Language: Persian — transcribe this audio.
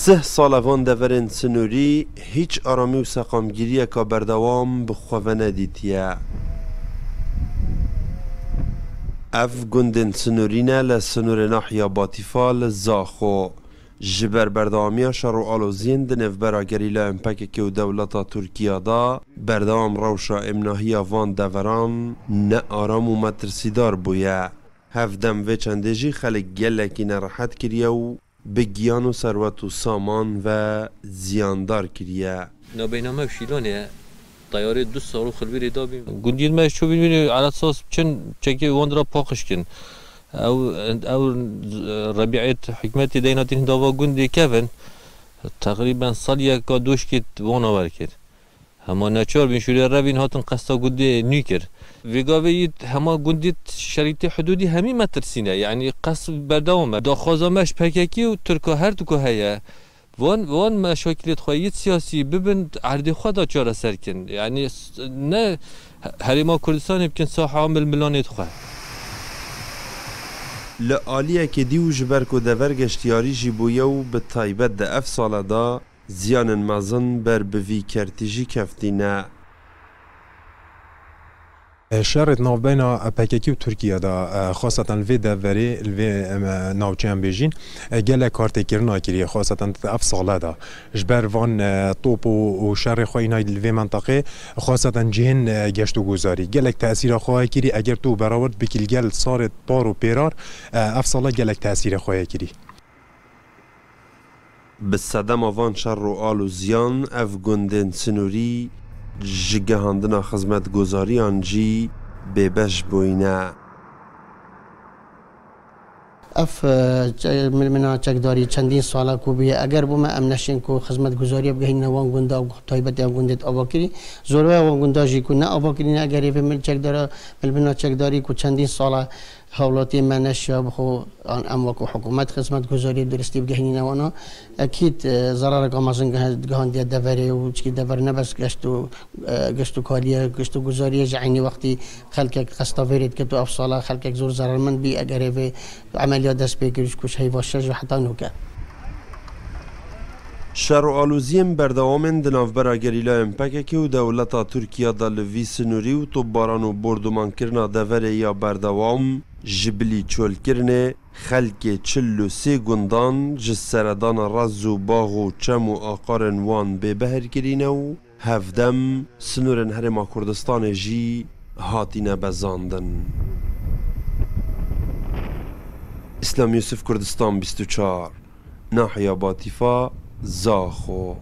سه سال وان دورن سنوری هیچ آرامی و سقامگیری که بردوام بخواه ندیدیه. اف گندن سنورینه لسنور ناحیه باطیفال زاخو جبر بردوامی شر و آلوزین دنف براگری لامپک که دولتا ترکیه دا بردوام روشا امناهی وان دوران نه آرام و مترسیدار بویه. هفدم و چندجی خلق گلکی نراحت کریه و بگیان و ثروت و سامان و زیاندار کریه. نابینامه و شیلانه طیاره 2 سال خلبیری دابیم گندین ما شو ببینی على اساس چن چکی وندرا پاخش کن او ربیعت حکمتی دیناتین داوا گندی کفن تقریبا سال یک دوش کت وانا ورکر هما نچار بین شوری روین هاتن قصدا گندی نی کرد ویگاوی هما گندی شریط حدودی همی مترسینه یعنی قصد بردوامه داخوازامش پککی و ترکا هر دو هیا وان مشاکلات خواهی سیاسی ببند عرض خدا چاره سر کن یعنی نه هریما کردستان بکن ساحه عامل ملانیت خواه لعالیه که دیو جبرک و دور گشتیاری جی بویه و به تایبت ده اف ساله دا زیان مزن بر بوی کرتیجی کفتینه. شرط ناو بین پککی و ترکیه دا خاصتا الوی دوری الوی ناوچه‌ام بیجین گله کارت کرنا کریه خاصتا اف ساله دا جبر وان توپ و شر خواه نای الوی منطقه خاصتا جهن گشت و گذاری گلک تأثیر خواه کری اگر تو براورد بکیل گل صارت بار و پیرار اف ساله گلک تأثیر خواه کری. به صدم وان شر و آل و زیان اف گندن سنوری جگهاندنا خدمت گذاری آنجی ببش بوینه. اف منا چکداری چندین ساله کو بیه اگر بوم امنشین کو خدمت گذاری بگهین وان گندا و تایبت گندت آباکری زوره وان گندا جی کو نه آباکری نه اگر یه مل چکدار منا چکداری کو چندین ساله حوالاتی منش یا بخو ام وکو حکومت خدمت گذاری درستی بگهین وانا اکید ضرر کامازن گهان دی دوره و چی دوره نبس گشتو کالیه گشتو گذاری جعینی وقتی خلک قصاویرید که تو افصاله خلک زور ضرر من بی اگر یه عملیات دست بگیرش کش هی واشج و حتی نوکه. شر و آلوزیم بردوامن دناف براگری لامپککی و دولتا ترکیه دا لوی سنوری و طباران و بردمان کرنا دوره یا بردوام جبلی چول کرنه خلک 43 گندان جسردان رز و باغ و چم و آقارن وان به بهر کرینه و هفدم سنورن هرما کردستان جی هاتینه بزاندن. اسلام یوسف کردستان 24 ناحیه باطیفا زاخو